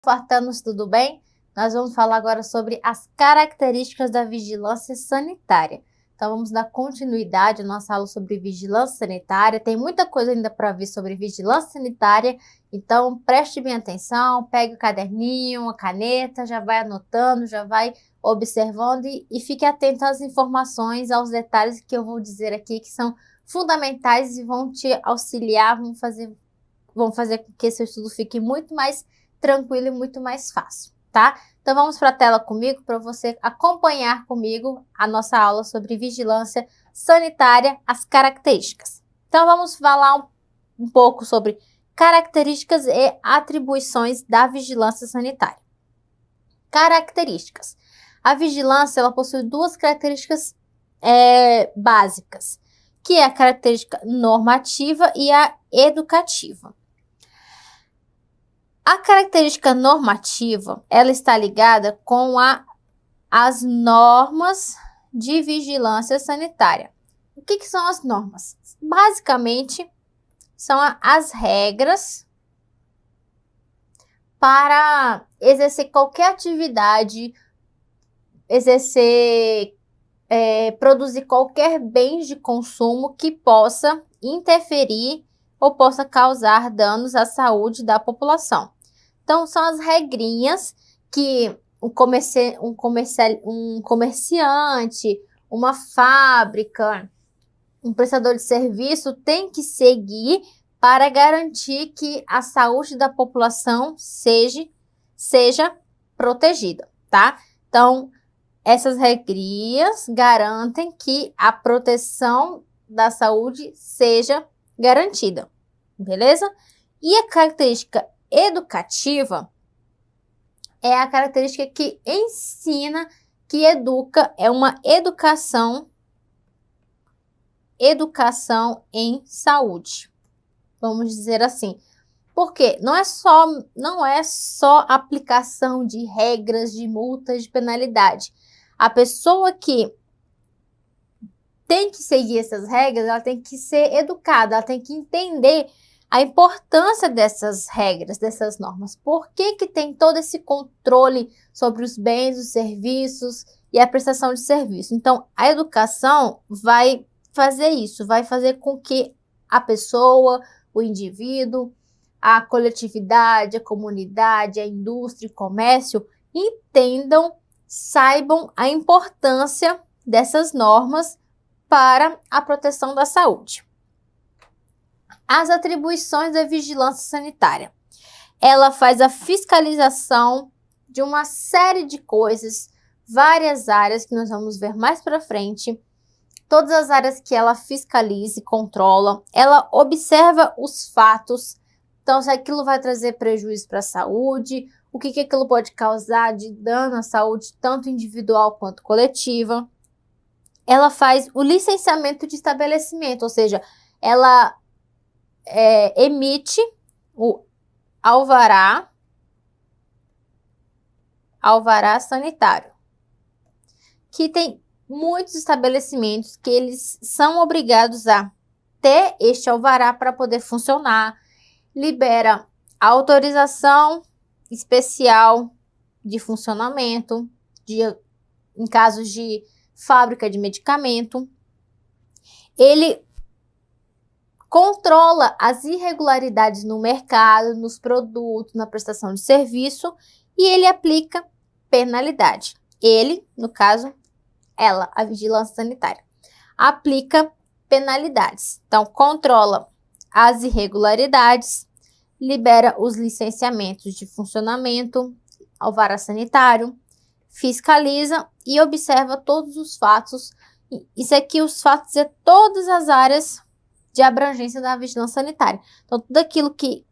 Espartanos, tudo bem? Nós vamos falar agora sobre as características da vigilância sanitária. Então, vamos dar continuidade à nossa aula sobre vigilância sanitária. Tem muita coisa ainda para ver sobre vigilância sanitária, então preste bem atenção, pegue o caderninho, a caneta, já vai anotando, já vai observando e fique atento às informações, aos detalhes que eu vou dizer aqui, que são fundamentais e vão te auxiliar, vão fazer com que seu estudo fique muito mais tranquilo e muito mais fácil, tá? Então vamos para a tela comigo para você acompanhar comigo a nossa aula sobre vigilância sanitária, as características. Então vamos falar um pouco sobre características e atribuições da vigilância sanitária. Características. A vigilância ela possui duas características básicas, que é a característica normativa e a educativa. A característica normativa, ela está ligada com as normas de vigilância sanitária. O que são as normas? Basicamente, são as regras para exercer qualquer atividade, produzir qualquer bem de consumo que possa interferir ou possa causar danos à saúde da população. Então, são as regrinhas que um comerciante, uma fábrica, um prestador de serviço tem que seguir para garantir que a saúde da população seja protegida, tá? Então, essas regrinhas garantem que a proteção da saúde seja garantida, beleza? E a característica educativa é a característica que ensina, que educa, é uma educação em saúde, vamos dizer assim. Porque não é só aplicação de regras, de multas, de penalidade. A pessoa que tem que seguir essas regras, ela tem que ser educada, ela tem que entender a importância dessas regras, dessas normas. Por que tem todo esse controle sobre os bens, os serviços e a prestação de serviço? Então, a educação vai fazer isso, vai fazer com que a pessoa, o indivíduo, a coletividade, a comunidade, a indústria, o comércio entendam, saibam a importância dessas normas para a proteção da saúde. As atribuições da vigilância sanitária. Ela faz a fiscalização de uma série de coisas, várias áreas que nós vamos ver mais para frente. Todas as áreas que ela fiscaliza e controla, ela observa os fatos. Então, se aquilo vai trazer prejuízo para a saúde, o que aquilo pode causar de dano à saúde, tanto individual quanto coletiva. Ela faz o licenciamento de estabelecimento, ou seja, ela emite o alvará sanitário, que tem muitos estabelecimentos que eles são obrigados a ter este alvará para poder funcionar, libera autorização especial de funcionamento, em casos de fábrica de medicamento. Ele controla as irregularidades no mercado, nos produtos, na prestação de serviço e ele aplica penalidade. Ele, no caso, ela, a vigilância sanitária, aplica penalidades. Então, controla as irregularidades, libera os licenciamentos de funcionamento, alvará sanitário, fiscaliza e observa todos os fatos. Isso aqui, os fatos é todas as áreas de abrangência da vigilância sanitária. Então, tudo aquilo que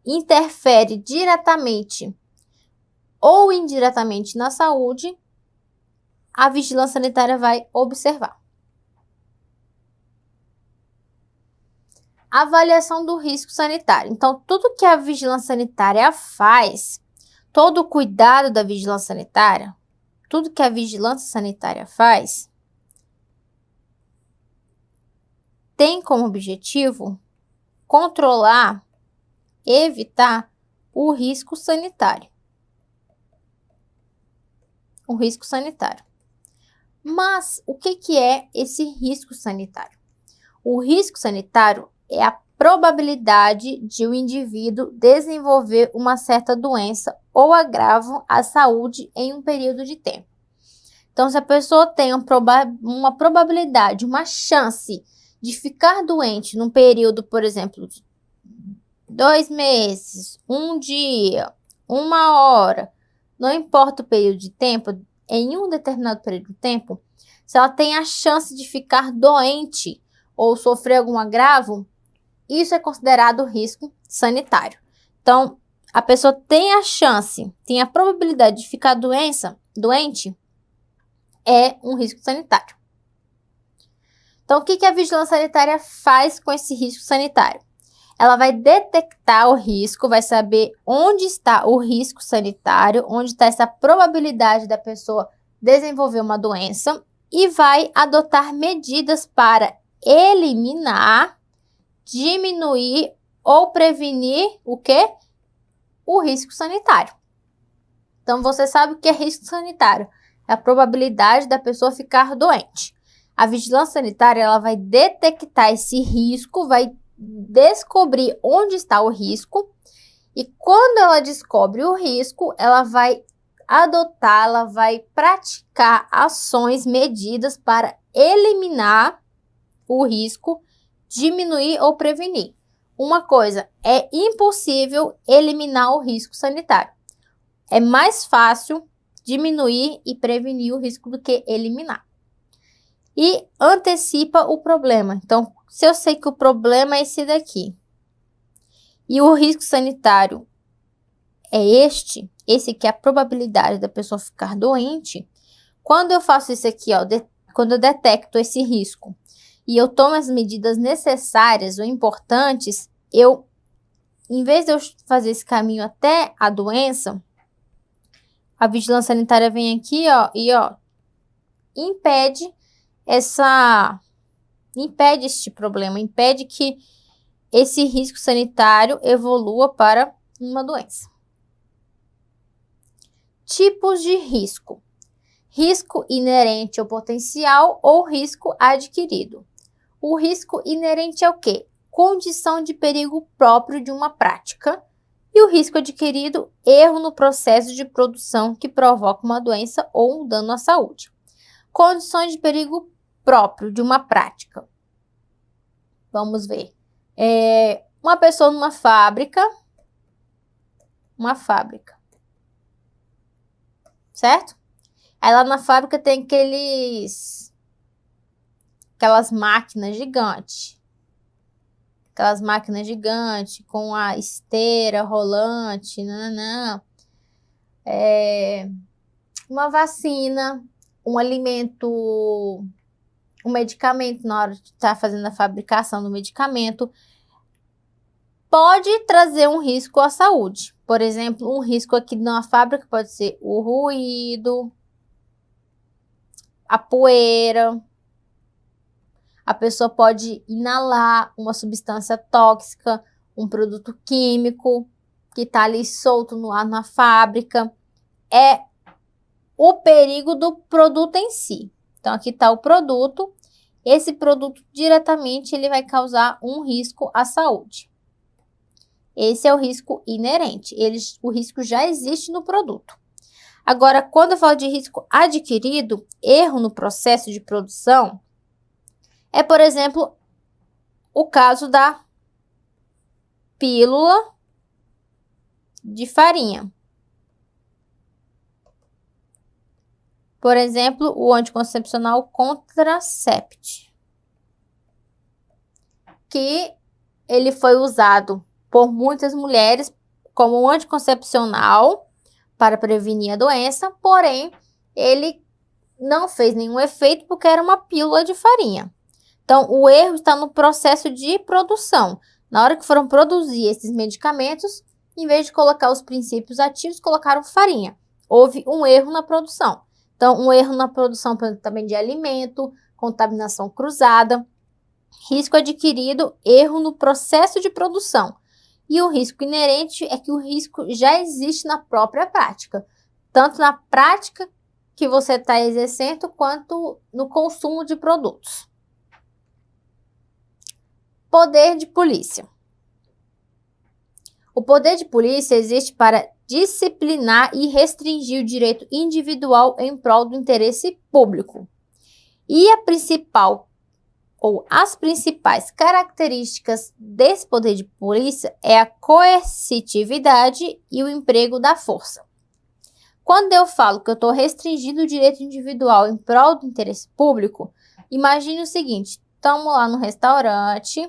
interfere diretamente ou indiretamente na saúde, a vigilância sanitária vai observar. Avaliação do risco sanitário. Então, tudo que a vigilância sanitária faz, todo o cuidado da vigilância sanitária, tudo que a vigilância sanitária faz, tem como objetivo controlar, evitar o risco sanitário. O risco sanitário. Mas o que é esse risco sanitário? O risco sanitário é a probabilidade de o indivíduo desenvolver uma certa doença ou agravo à saúde em um período de tempo. Então, se a pessoa tem uma probabilidade, uma chance de ficar doente num período, por exemplo, de 2 meses, 1 dia, 1 hora, não importa o período de tempo, em um determinado período de tempo, se ela tem a chance de ficar doente ou sofrer algum agravo, isso é considerado risco sanitário. Então, a pessoa tem a chance, tem a probabilidade de ficar doente, é um risco sanitário. Então, o que a vigilância sanitária faz com esse risco sanitário? Ela vai detectar o risco, vai saber onde está o risco sanitário, onde está essa probabilidade da pessoa desenvolver uma doença e vai adotar medidas para eliminar, diminuir ou prevenir o quê? O risco sanitário. Então, você sabe o que é risco sanitário? É a probabilidade da pessoa ficar doente. A vigilância sanitária, ela vai detectar esse risco, vai descobrir onde está o risco e quando ela descobre o risco, ela vai adotar, ela vai praticar ações, medidas para eliminar o risco, diminuir ou prevenir. Uma coisa, é impossível eliminar o risco sanitário. É mais fácil diminuir e prevenir o risco do que eliminar. E antecipa o problema. Então, se eu sei que o problema é esse daqui, e o risco sanitário é esse que é a probabilidade da pessoa ficar doente, quando eu faço isso aqui, ó, quando eu detecto esse risco e eu tomo as medidas necessárias ou importantes, em vez de eu fazer esse caminho até a doença, a vigilância sanitária vem aqui, ó, e ó, impede este problema, impede que esse risco sanitário evolua para uma doença. Tipos de risco. Risco inerente ou potencial ou risco adquirido. O risco inerente é o quê? Condição de perigo próprio de uma prática. E o risco adquirido, erro no processo de produção que provoca uma doença ou um dano à saúde. Condições de perigo próprio de uma prática. Vamos ver. Uma pessoa numa fábrica. Certo? Aí lá na fábrica tem aquelas máquinas gigantes. Aquelas máquinas gigantes com a esteira rolante, uma vacina, um alimento, um medicamento, na hora de estar fazendo a fabricação do medicamento, pode trazer um risco à saúde. Por exemplo, um risco aqui na fábrica pode ser o ruído, a poeira. A pessoa pode inalar uma substância tóxica, um produto químico que está ali solto no ar na fábrica. É o perigo do produto em si. Então, aqui está o produto. Esse produto diretamente ele vai causar um risco à saúde. Esse é o risco inerente. O risco já existe no produto. Agora, quando eu falo de risco adquirido, erro no processo de produção, é, por exemplo, o caso da pílula de farinha. Por exemplo, o anticoncepcional Contracept, que ele foi usado por muitas mulheres como um anticoncepcional para prevenir a doença, porém, ele não fez nenhum efeito porque era uma pílula de farinha. Então, o erro está no processo de produção. Na hora que foram produzir esses medicamentos, em vez de colocar os princípios ativos, colocaram farinha. Houve um erro na produção. Então, um erro na produção também de alimento, contaminação cruzada, risco adquirido, erro no processo de produção. E o risco inerente é que o risco já existe na própria prática, tanto na prática que você está exercendo, quanto no consumo de produtos. Poder de polícia. O poder de polícia existe para disciplinar e restringir o direito individual em prol do interesse público. E as principais características desse poder de polícia é a coercitividade e o emprego da força. Quando eu falo que eu estou restringindo o direito individual em prol do interesse público, imagine o seguinte: estamos lá no restaurante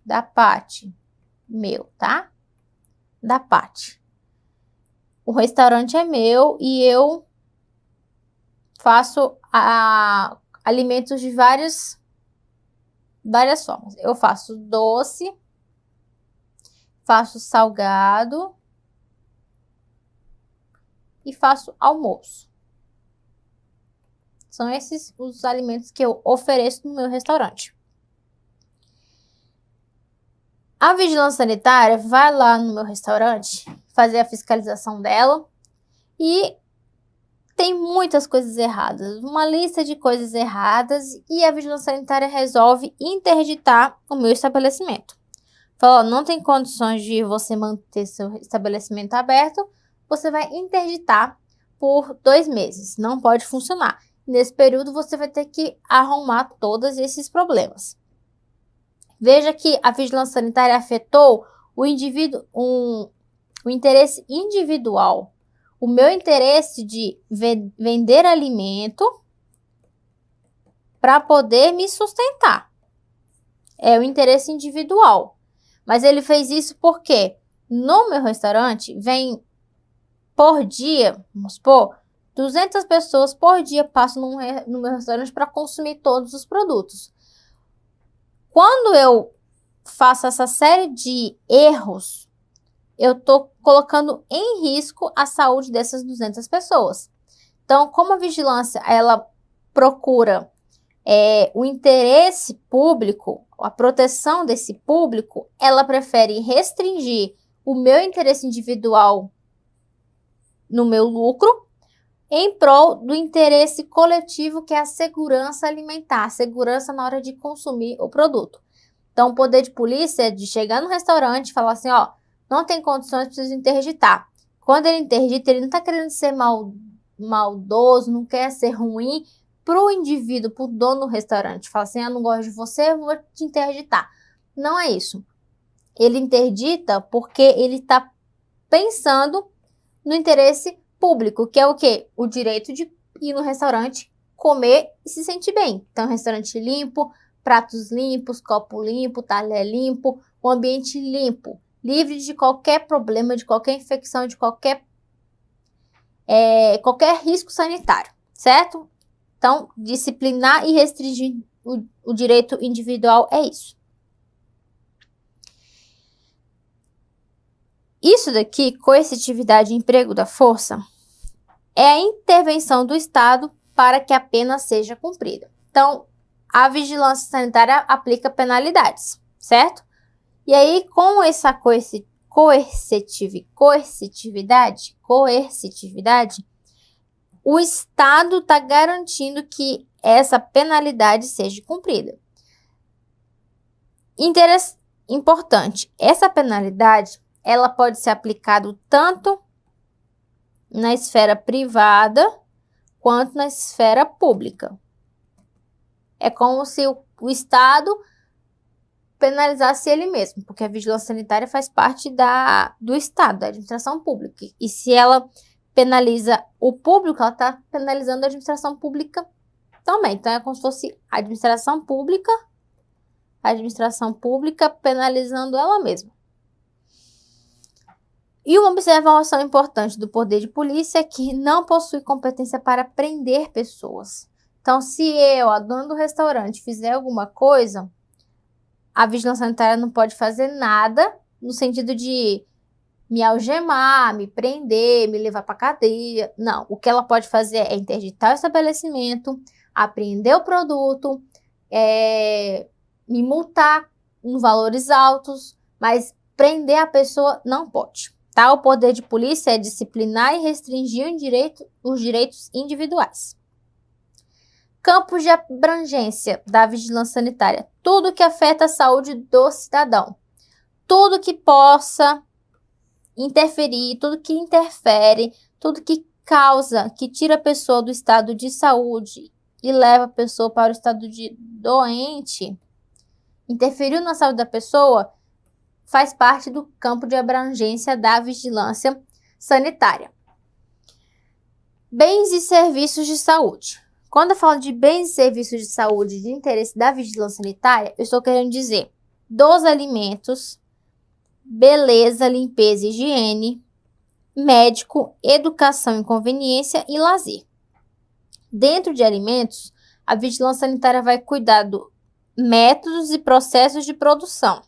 da Paty, meu, tá? Da Paty. O restaurante é meu e eu faço alimentos de várias formas. Eu faço doce, faço salgado e faço almoço. São esses os alimentos que eu ofereço no meu restaurante. A vigilância sanitária vai lá no meu restaurante fazer a fiscalização dela e tem muitas coisas erradas, uma lista de coisas erradas, e a vigilância sanitária resolve interditar o meu estabelecimento. Fala, não tem condições de você manter seu estabelecimento aberto, você vai interditar por 2 meses, não pode funcionar. Nesse período você vai ter que arrumar todos esses problemas. Veja que a vigilância sanitária afetou o interesse individual. O meu interesse de vender alimento para poder me sustentar. É o interesse individual. Mas ele fez isso porque no meu restaurante vem por dia, vamos supor, 200 pessoas por dia passam no meu restaurante para consumir todos os produtos. Quando eu faço essa série de erros, eu estou colocando em risco a saúde dessas 200 pessoas. Então, como a vigilância ela procura o interesse público, a proteção desse público, ela prefere restringir o meu interesse individual no meu lucro em prol do interesse coletivo, que é a segurança alimentar, a segurança na hora de consumir o produto. Então, o poder de polícia é de chegar no restaurante e falar assim, ó, não tem condições, preciso interditar. Quando ele interdita, ele não está querendo ser maldoso, não quer ser ruim para o indivíduo, para o dono do restaurante. Fala assim, eu não gosto de você, eu vou te interditar. Não é isso. Ele interdita porque ele está pensando no interesse público, que é o quê? O direito de ir no restaurante, comer e se sentir bem. Então, restaurante limpo, pratos limpos, copo limpo, talher limpo, o ambiente limpo, livre de qualquer problema, de qualquer infecção, de qualquer risco sanitário, certo? Então, disciplinar e restringir o direito individual é isso. Isso daqui, coercitividade e emprego da força, é a intervenção do Estado para que a pena seja cumprida. Então, a vigilância sanitária aplica penalidades, certo? E aí, com essa coercitividade, o Estado está garantindo que essa penalidade seja cumprida. Importante, essa penalidade ela pode ser aplicada tanto na esfera privada quanto na esfera pública. É como se o Estado penalizasse ele mesmo, porque a vigilância sanitária faz parte do Estado, da administração pública. E se ela penaliza o público, ela está penalizando a administração pública também. Então, é como se fosse a administração pública penalizando ela mesma. E uma observação importante do poder de polícia é que não possui competência para prender pessoas. Então, se eu, a dona do restaurante, fizer alguma coisa, a vigilância sanitária não pode fazer nada no sentido de me algemar, me prender, me levar para cadeia. Não, o que ela pode fazer é interditar o estabelecimento, apreender o produto, me multar em valores altos, mas prender a pessoa não pode. Tá? O poder de polícia é disciplinar e restringir os direitos individuais. Campos de abrangência da vigilância sanitária. Tudo que afeta a saúde do cidadão. Tudo que possa interferir, tudo que interfere, tudo que causa, que tira a pessoa do estado de saúde e leva a pessoa para o estado de doente, interferiu na saúde da pessoa, faz parte do campo de abrangência da vigilância sanitária. Bens e serviços de saúde. Quando eu falo de bens e serviços de saúde de interesse da vigilância sanitária, eu estou querendo dizer dos alimentos, beleza, limpeza e higiene, médico, educação e conveniência e lazer. Dentro de alimentos, a vigilância sanitária vai cuidar dos métodos e processos de produção.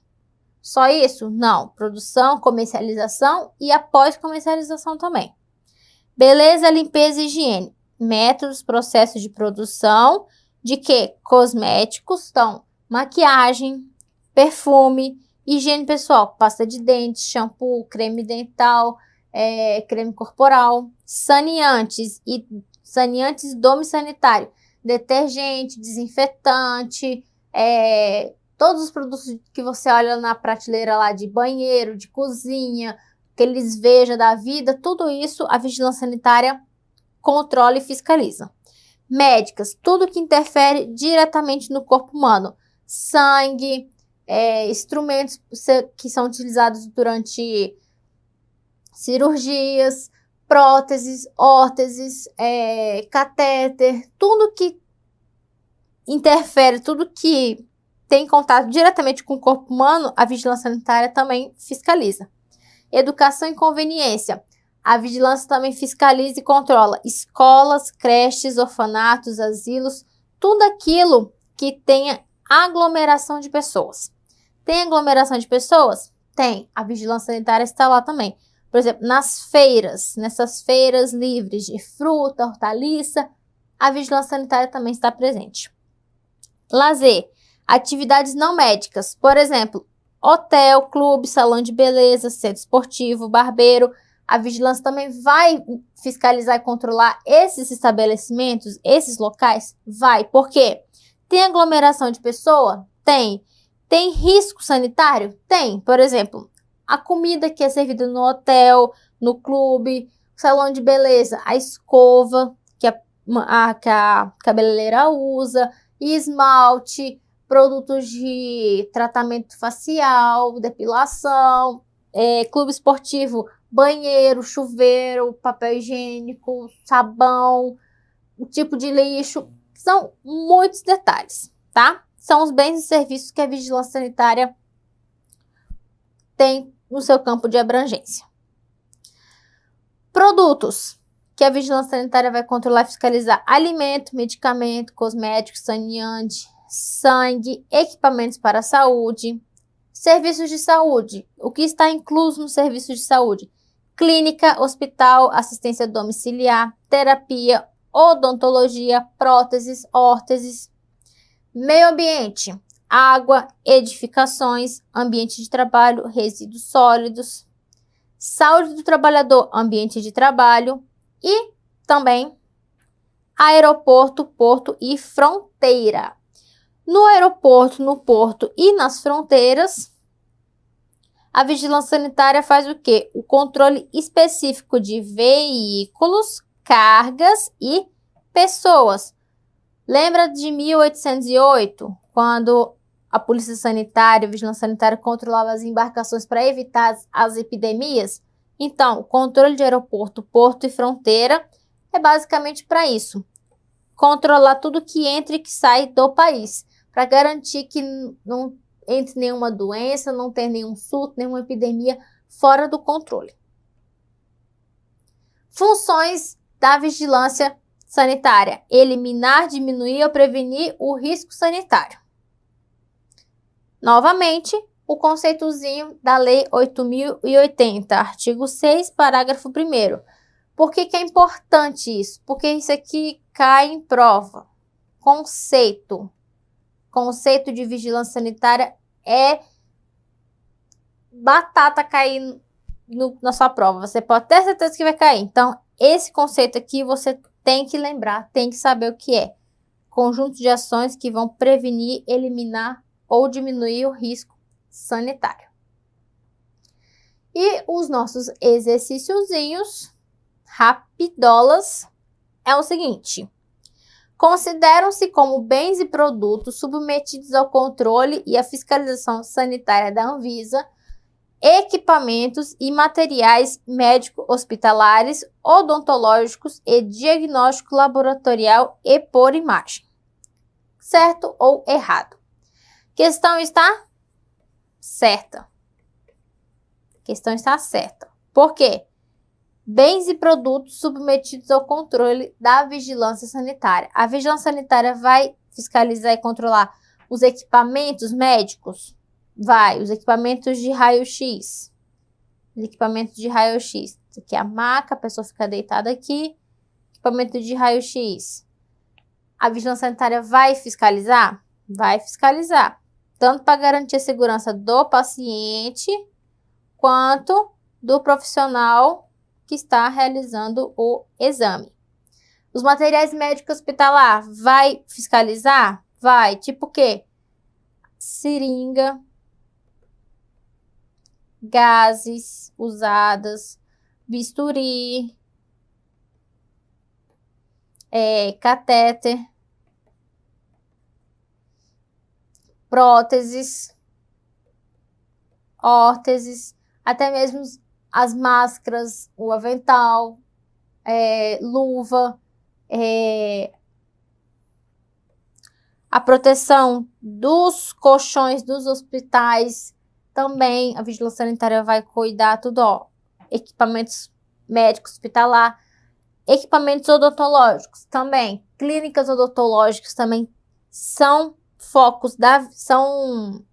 Só isso? Não. Produção, comercialização e após comercialização também. Beleza, limpeza e higiene. Métodos, processos de produção de quê? Cosméticos, então, maquiagem, perfume, higiene pessoal, pasta de dente, shampoo, creme dental, creme corporal, saneantes e domo sanitário, detergente, desinfetante, todos os produtos que você olha na prateleira lá de banheiro, de cozinha, aqueles Veja da vida, tudo isso a vigilância sanitária controla e fiscaliza. Médicas, tudo que interfere diretamente no corpo humano, sangue, instrumentos que são utilizados durante cirurgias, próteses, órteses, catéter, tudo que interfere, tudo que tem contato diretamente com o corpo humano, a vigilância sanitária também fiscaliza. Educação e conveniência. A vigilância também fiscaliza e controla escolas, creches, orfanatos, asilos, tudo aquilo que tenha aglomeração de pessoas. Tem aglomeração de pessoas? Tem. A vigilância sanitária está lá também. Por exemplo, nessas feiras livres de fruta, hortaliça, a vigilância sanitária também está presente. Lazer. Atividades não médicas. Por exemplo, hotel, clube, salão de beleza, centro esportivo, barbeiro. A vigilância também vai fiscalizar e controlar esses estabelecimentos, esses locais? Vai. Por quê? Tem aglomeração de pessoa? Tem. Tem risco sanitário? Tem. Por exemplo, a comida que é servida no hotel, no clube, salão de beleza, a escova que a cabeleireira usa, esmalte, produtos de tratamento facial, depilação, clube esportivo, banheiro, chuveiro, papel higiênico, sabão, o tipo de lixo, são muitos detalhes, tá? São os bens e serviços que a vigilância sanitária tem no seu campo de abrangência. Produtos que a vigilância sanitária vai controlar e fiscalizar: alimento, medicamento, cosméticos, saneante, sangue, equipamentos para a saúde. Serviços de saúde. O que está incluso no serviço de saúde? Clínica, hospital, assistência domiciliar, terapia, odontologia, próteses, órteses. Meio ambiente. Água, edificações, ambiente de trabalho, resíduos sólidos. Saúde do trabalhador, ambiente de trabalho. E também aeroporto, porto e fronteira. No aeroporto, no porto e nas fronteiras, a vigilância sanitária faz o quê? O controle específico de veículos, cargas e pessoas. Lembra de 1808, quando a polícia sanitária, a vigilância sanitária controlava as embarcações para evitar as epidemias? Então, o controle de aeroporto, porto e fronteira é basicamente para isso. Controlar tudo que entra e que sai do país, para garantir que não entre nenhuma doença, não tenha nenhum surto, nenhuma epidemia fora do controle. Funções da vigilância sanitária: eliminar, diminuir ou prevenir o risco sanitário. Novamente, o conceitozinho da Lei 8.080, artigo 6, parágrafo 1º. Por que é importante isso? Porque isso aqui cai em prova. Conceito. conceito de vigilância sanitária é batata cair na sua prova. Você pode ter certeza que vai cair. Então, esse conceito aqui você tem que lembrar, tem que saber o que é. Conjunto de ações que vão prevenir, eliminar ou diminuir o risco sanitário. E os nossos exercíciozinhos rapidolas é o seguinte: consideram-se como bens e produtos submetidos ao controle e à fiscalização sanitária da Anvisa equipamentos e materiais médico-hospitalares, odontológicos e diagnóstico laboratorial e por imagem. Certo ou errado? Questão está certa. Questão está certa. Por quê? Bens e produtos submetidos ao controle da vigilância sanitária. A vigilância sanitária vai fiscalizar e controlar os equipamentos médicos? Vai. Os equipamentos de raio-x. Os equipamentos de raio-x. Isso aqui é a maca, a pessoa fica deitada aqui. Equipamento de raio-x. A vigilância sanitária vai fiscalizar? Vai fiscalizar. Tanto para garantir a segurança do paciente, quanto do profissional que está realizando o exame. Os materiais médicos hospitalar, vai fiscalizar? Vai. Tipo o quê? Seringa, gases usadas, bisturi, catéter, próteses, órteses, até mesmo as máscaras, o avental, luva, a proteção dos colchões dos hospitais, também a vigilância sanitária vai cuidar tudo, ó. Equipamentos médicos hospitalar, equipamentos odontológicos também, clínicas odontológicas também são focos são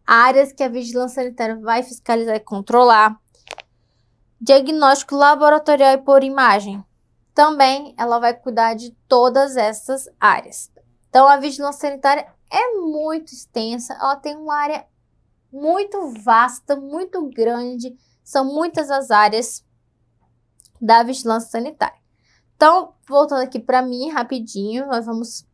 áreas que a vigilância sanitária vai fiscalizar e controlar. Diagnóstico laboratorial e por imagem, também ela vai cuidar de todas essas áreas. Então, a vigilância sanitária é muito extensa, ela tem uma área muito vasta, muito grande, são muitas as áreas da vigilância sanitária. Então, voltando aqui para mim, rapidinho, nós vamos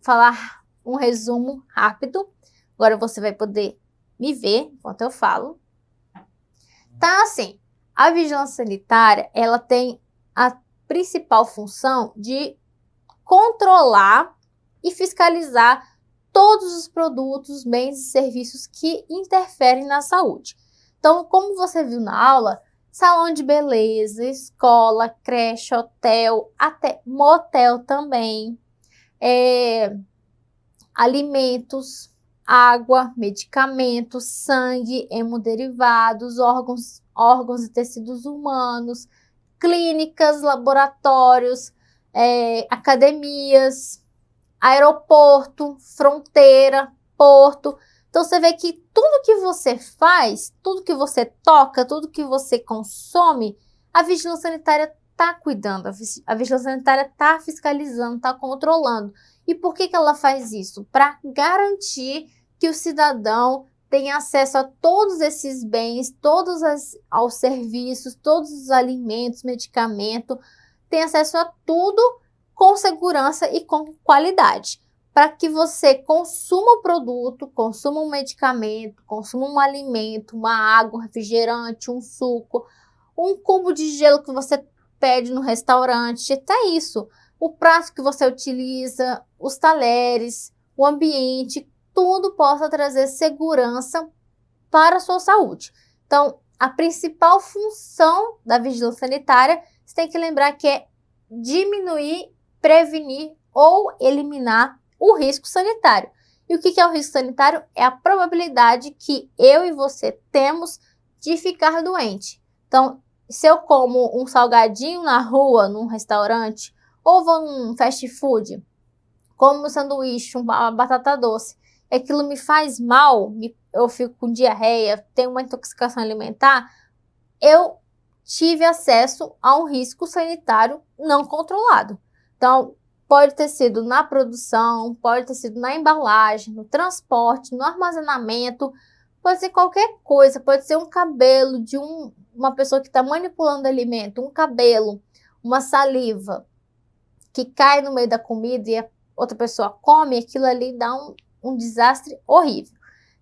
falar um resumo rápido. Agora você vai poder me ver enquanto eu falo. Tá, assim, a vigilância sanitária, ela tem a principal função de controlar e fiscalizar todos os produtos, bens e serviços que interferem na saúde. Então, como você viu na aula, salão de beleza, escola, creche, hotel, até motel também, alimentos, água, medicamentos, sangue, hemoderivados, órgãos e tecidos humanos, clínicas, laboratórios, academias, aeroporto, fronteira, porto. Então, você vê que tudo que você faz, tudo que você toca, tudo que você consome, a vigilância sanitária está cuidando, a vigilância sanitária está fiscalizando, está controlando. E por que ela faz isso? Para garantir que o cidadão tenha acesso a todos esses bens, aos serviços, todos os alimentos, medicamentos, tem acesso a tudo com segurança e com qualidade, para que você consuma o produto, consuma um medicamento, consuma um alimento, uma água, um refrigerante, um suco, um cubo de gelo que você pede no restaurante, até isso, o prato que você utiliza, os talheres, o ambiente, tudo possa trazer segurança para a sua saúde. Então, a principal função da vigilância sanitária, você tem que lembrar que é diminuir, prevenir ou eliminar o risco sanitário. E o que é o risco sanitário? É a probabilidade que eu e você temos de ficar doente. Então, se eu como um salgadinho na rua, num restaurante, ou vou num fast food, como um sanduíche, uma batata doce, aquilo me faz mal, eu fico com diarreia, tenho uma intoxicação alimentar, eu tive acesso a um risco sanitário não controlado. Então, Pode ter sido na produção, pode ter sido na embalagem, no transporte, no armazenamento, pode ser qualquer coisa, pode ser um cabelo de uma pessoa que está manipulando alimento, um cabelo, uma saliva que cai no meio da comida e a outra pessoa come, aquilo ali dá um desastre horrível.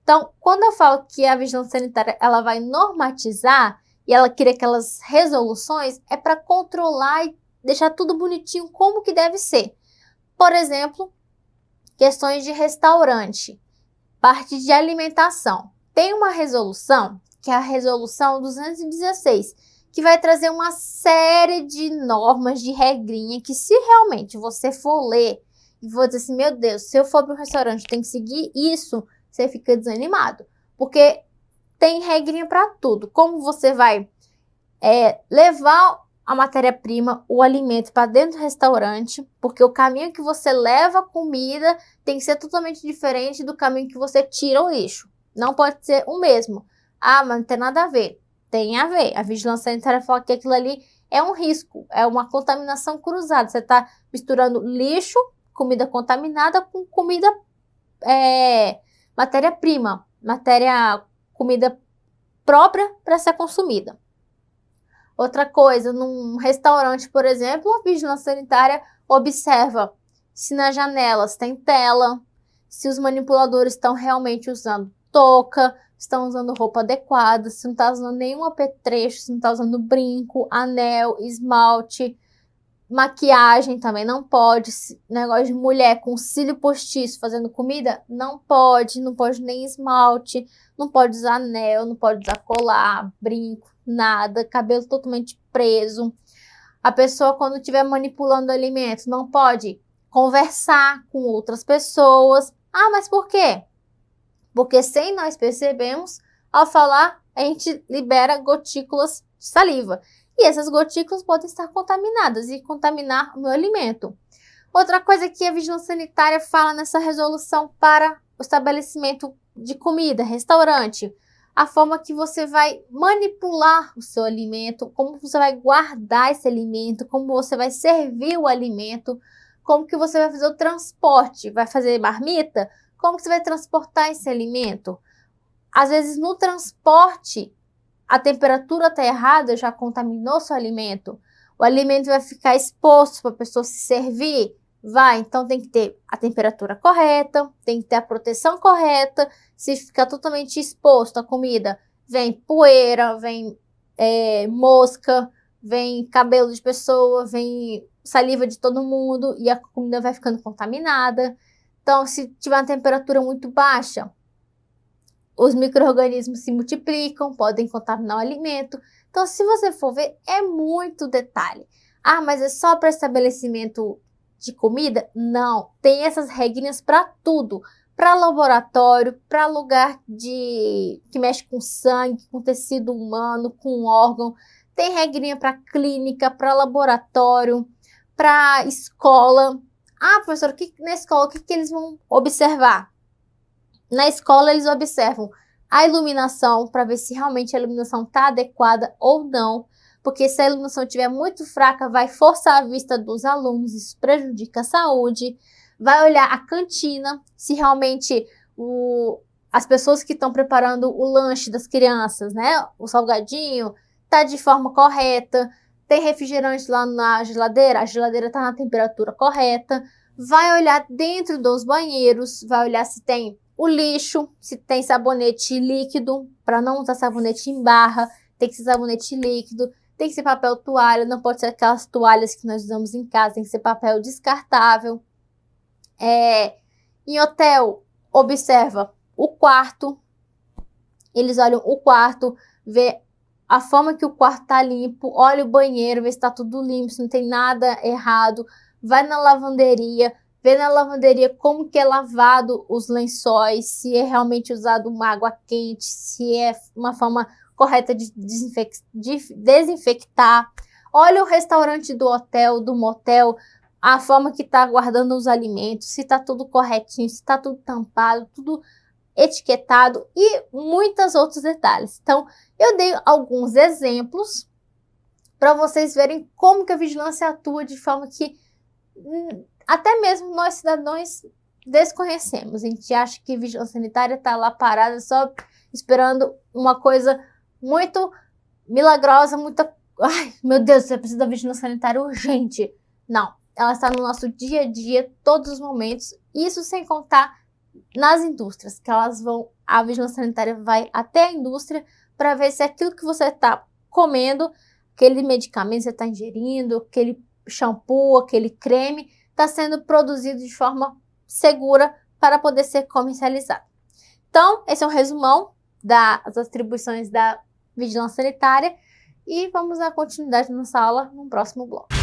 Então, quando eu falo que a vigilância sanitária ela vai normatizar e ela cria aquelas resoluções, é para controlar e deixar tudo bonitinho como que deve ser. Por exemplo, questões de restaurante, parte de alimentação. Tem uma resolução, que é a resolução 216, que vai trazer uma série de normas, de regrinha, que se realmente você for ler e for dizer assim, meu Deus, se eu for para um restaurante, tem que seguir isso, você fica desanimado. Porque tem regrinha para tudo. Como você vai levar a matéria-prima, o alimento para dentro do restaurante, porque o caminho que você leva a comida tem que ser totalmente diferente do caminho que você tira o lixo. Não pode ser o mesmo. Ah, mas não tem nada a ver. Tem a ver. A vigilância sanitária fala que aquilo ali é um risco, é uma contaminação cruzada. Você está misturando lixo, comida contaminada com comida, matéria-prima, comida própria para ser consumida. Outra coisa, num restaurante, por exemplo, a vigilância sanitária observa se nas janelas tem tela, se os manipuladores estão realmente usando touca, estão usando roupa adequada, se não está usando nenhum apetrecho, se não está usando brinco, anel, esmalte, maquiagem também não pode. Negócio de mulher com cílio postiço fazendo comida, não pode nem esmalte, não pode usar anel, não pode usar colar, brinco, nada, cabelo totalmente preso. A pessoa, quando estiver manipulando alimentos, não pode conversar com outras pessoas. Ah, mas por quê? Porque sem nós percebermos, ao falar, a gente libera gotículas de saliva. E essas gotículas podem estar contaminadas e contaminar o meu alimento. Outra coisa que a vigilância sanitária fala nessa resolução para o estabelecimento de comida, restaurante, a forma que você vai manipular o seu alimento, como você vai guardar esse alimento, como você vai servir o alimento, como que você vai fazer o transporte, vai fazer marmita, como que você vai transportar esse alimento. Às vezes no transporte a temperatura está errada, já contaminou seu alimento, o alimento vai ficar exposto para a pessoa se servir, então tem que ter a temperatura correta, tem que ter a proteção correta. Se ficar totalmente exposto a comida, vem poeira, vem mosca, vem cabelo de pessoa, vem saliva de todo mundo e a comida vai ficando contaminada. Então, se tiver uma temperatura muito baixa, os micro-organismos se multiplicam, podem contaminar o alimento. Então, se você for ver, é muito detalhe. Ah, mas é só para estabelecimento de comida? Não, tem essas regrinhas para tudo. Para laboratório, para lugar que mexe com sangue, com tecido humano, com órgão. Tem regrinha para clínica, para laboratório, para escola. Ah, professor, na escola, o que eles vão observar? Na escola, eles observam a iluminação para ver se realmente a iluminação está adequada ou não, porque se a iluminação estiver muito fraca, vai forçar a vista dos alunos, isso prejudica a saúde. Vai olhar a cantina, se realmente as pessoas que estão preparando o lanche das crianças, né, o salgadinho, está de forma correta. Tem refrigerante lá na geladeira, a geladeira está na temperatura correta. Vai olhar dentro dos banheiros, vai olhar se tem o lixo, se tem sabonete líquido, para não usar sabonete em barra, tem que ser sabonete líquido, tem que ser papel toalha, não pode ser aquelas toalhas que nós usamos em casa, tem que ser papel descartável. Em hotel, observa o quarto, eles olham o quarto, vê a forma que o quarto está limpo, olha o banheiro, vê se está tudo limpo, se não tem nada errado, vai na lavanderia, vê na lavanderia como que é lavado os lençóis, se é realmente usado uma água quente, se é uma forma correta de desinfectar. Olha o restaurante do hotel, do motel, a forma que está guardando os alimentos, se está tudo corretinho, se está tudo tampado, tudo etiquetado e muitos outros detalhes. Então, eu dei alguns exemplos para vocês verem como que a vigilância atua de forma que até mesmo nós cidadãos desconhecemos. A gente acha que vigilância sanitária está lá parada só esperando uma coisa muito milagrosa, ai, meu Deus, você precisa da vigilância sanitária urgente. Não, ela está no nosso dia a dia, todos os momentos, isso sem contar nas indústrias, que a vigilância sanitária vai até a indústria para ver se aquilo que você está comendo, aquele medicamento que você está ingerindo, aquele shampoo, aquele creme, está sendo produzido de forma segura para poder ser comercializado. Então, esse é um resumão das atribuições da vigilância sanitária e vamos dar continuidade na nossa aula no próximo bloco.